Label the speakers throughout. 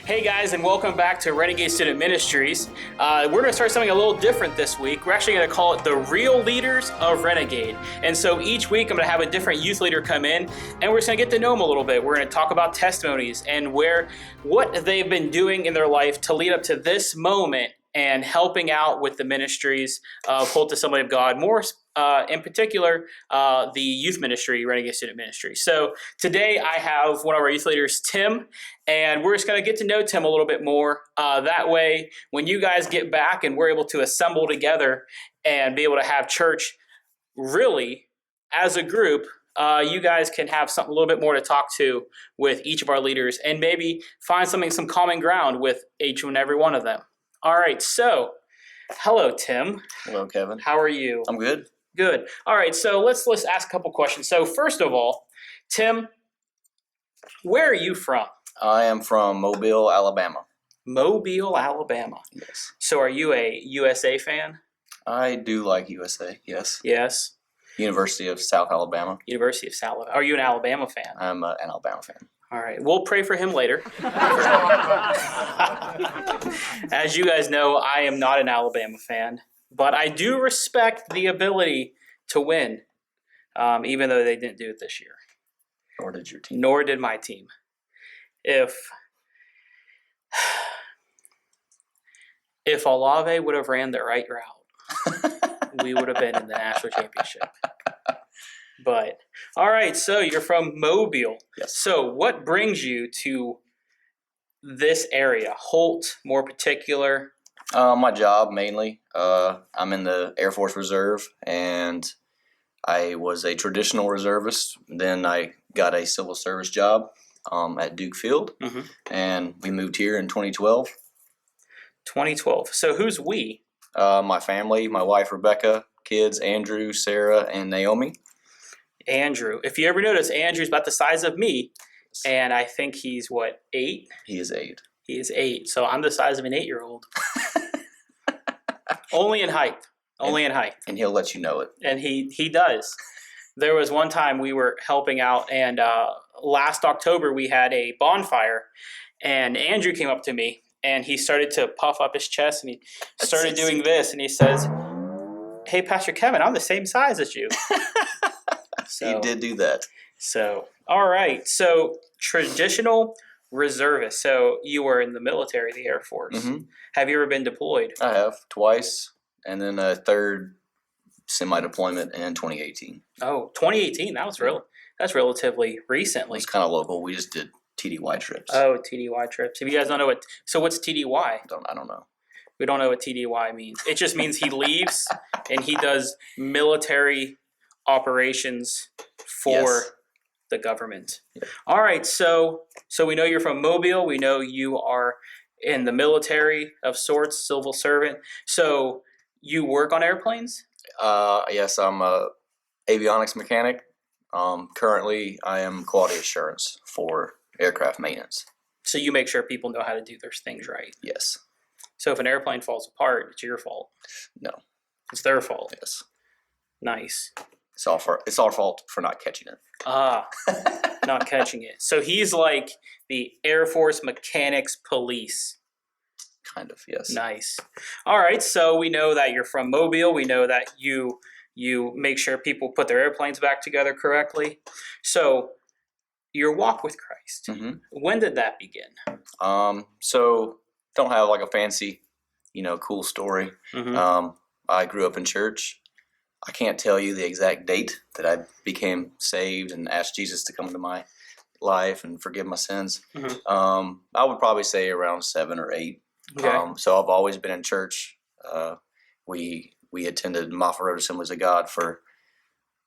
Speaker 1: Hey guys, and welcome back to Renegade Student Ministries. We're going to start something a little different this week. We're actually going to call it the Real Leaders of Renegade. And so each week I'm going to have a different youth leader come in, and we're just going to get to know them a little bit. We're going to talk about testimonies and what they've been doing in their life to lead up to this moment and helping out with the ministries of Hold to Somebody of God, more in particular, the youth ministry, Renegade Student Ministry. So today I have one of our youth leaders, Tim, and we're just going to get to know Tim a little bit more. That way, when you guys get back and we're able to assemble together and be able to have church really as a group, you guys can have something a little bit more to talk to with each of our leaders and maybe find some common ground with each and every one of them. All right, so hello, Tim.
Speaker 2: Hello, Kevin.
Speaker 1: How are you?
Speaker 2: I'm good.
Speaker 1: Good. All right, so let's ask a couple questions. So first of all, Tim, where are you from?
Speaker 2: I am from Mobile, Alabama.
Speaker 1: Mobile, Alabama.
Speaker 2: Yes.
Speaker 1: So are you a USA fan?
Speaker 2: I do like USA, yes.
Speaker 1: Yes.
Speaker 2: University of South Alabama.
Speaker 1: University of South Alabama. Are you an Alabama fan?
Speaker 2: I'm an Alabama fan.
Speaker 1: All right. We'll pray for him later. As you guys know, I am not an Alabama fan, but I do respect the ability to win, even though they didn't do it this year.
Speaker 2: Nor did your team.
Speaker 1: Nor did my team. If Olave would have ran the right route, we would have been in the national championship. But, all right, so you're from Mobile.
Speaker 2: Yes.
Speaker 1: So what brings you to this area, Holt, more particular?
Speaker 2: My job, mainly. I'm in the Air Force Reserve, and I was a traditional reservist. Then I got a civil service job at Duke Field, and we moved here in 2012.
Speaker 1: 2012. So who's we?
Speaker 2: My family, my wife, Rebecca, kids, Andrew, Sarah, and Naomi.
Speaker 1: Andrew. If you ever notice, Andrew's about the size of me, and I think he's, 8?
Speaker 2: He is 8.
Speaker 1: He is 8, so I'm the size of an 8-year-old. Only in height. Only in height.
Speaker 2: And he'll let you know it.
Speaker 1: And he does. There was one time we were helping out, and last October we had a bonfire, and Andrew came up to me, and he started to puff up his chest, and he started doing this, and he says, "Hey, Pastor Kevin, I'm the same size as you."
Speaker 2: So, he did do that.
Speaker 1: So, all right. So, traditional reservist. So, you were in the military, the Air Force. Mm-hmm. Have you ever been deployed?
Speaker 2: I have, twice, and then a third semi-deployment in 2018.
Speaker 1: Oh, 2018. That's relatively recently.
Speaker 2: It's kind of local. We just did TDY trips.
Speaker 1: Oh, TDY trips. If you guys don't know what's TDY?
Speaker 2: I don't know.
Speaker 1: We don't know what TDY means. It just means he leaves and he does military operations for the government. Yeah. All right, so we know you're from Mobile. We know you are in the military of sorts, civil servant. So you work on airplanes?
Speaker 2: Yes, I'm a avionics mechanic. Currently, I am quality assurance for aircraft maintenance.
Speaker 1: So you make sure people know how to do their things right?
Speaker 2: Yes.
Speaker 1: So if an airplane falls apart, it's your fault?
Speaker 2: No.
Speaker 1: It's their fault?
Speaker 2: Yes.
Speaker 1: Nice.
Speaker 2: It's our fault for not catching it.
Speaker 1: Not catching it. So he's like the Air Force mechanics police.
Speaker 2: Kind of, yes.
Speaker 1: Nice. All right, so we know that you're from Mobile. We know that you make sure people put their airplanes back together correctly. So your walk with Christ, when did that begin?
Speaker 2: So don't have like a fancy, cool story. I grew up in church. I can't tell you the exact date that I became saved and asked Jesus to come into my life and forgive my sins. I would probably say around 7 or 8. Okay. So I've always been in church. We attended Moffat Road Assemblies of God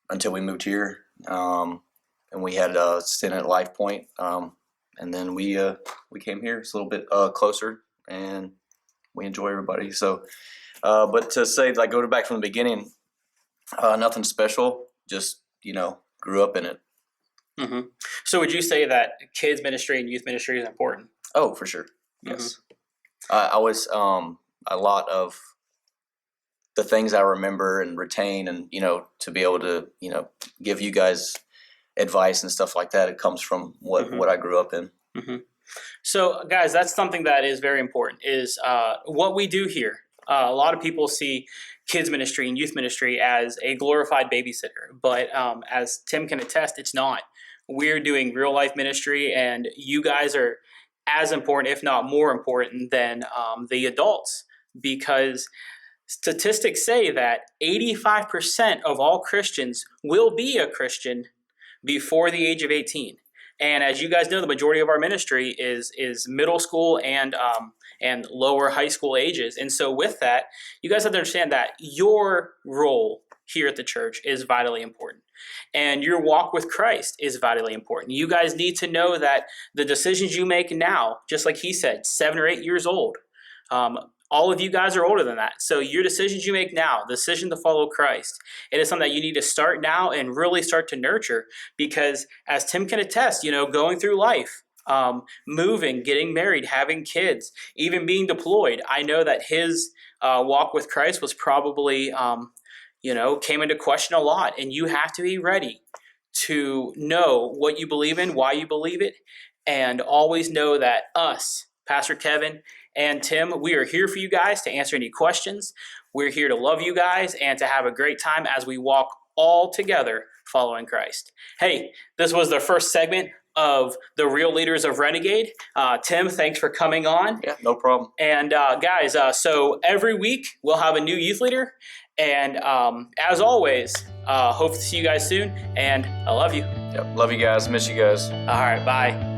Speaker 2: until we moved here, and we had a stint at Life Point, and then we came here. It's a little bit closer, and we enjoy everybody. So, but to say like go back from the beginning. Nothing special, just, grew up in it.
Speaker 1: So would you say that kids ministry and youth ministry is important?
Speaker 2: Oh, for sure. Yes. I was, a lot of the things I remember and retain and, to be able to, give you guys advice and stuff like that, it comes from what I grew up in.
Speaker 1: So, guys, that's something that is very important. Is what we do here. A lot of people see kids ministry and youth ministry as a glorified babysitter, but as Tim can attest, it's not. We're doing real life ministry, and you guys are as important, if not more important, than the adults, because statistics say that 85% of all Christians will be a Christian before the age of 18. And as you guys know, the majority of our ministry is middle school and lower high school ages. And so with that, you guys have to understand that your role here at the church is vitally important. And your walk with Christ is vitally important. You guys need to know that the decisions you make now, just like he said, 7 or 8 years old, all of you guys are older than that. So your decisions you make now, the decision to follow Christ, it is something that you need to start now and really start to nurture, because as Tim can attest, going through life, moving, getting married, having kids, even being deployed, I know that his walk with Christ was probably, came into question a lot. And you have to be ready to know what you believe in, why you believe it, and always know that us, Pastor Kevin and Tim, we are here for you guys to answer any questions. We're here to love you guys and to have a great time as we walk all together following Christ. Hey, this was the first segment of the Real Leaders of Renegade. Tim, thanks for coming on.
Speaker 2: Yeah, no problem.
Speaker 1: And guys, so every week we'll have a new youth leader. And as always, hope to see you guys soon. And I love you.
Speaker 2: Yep, love you guys. Miss you guys.
Speaker 1: All right, bye.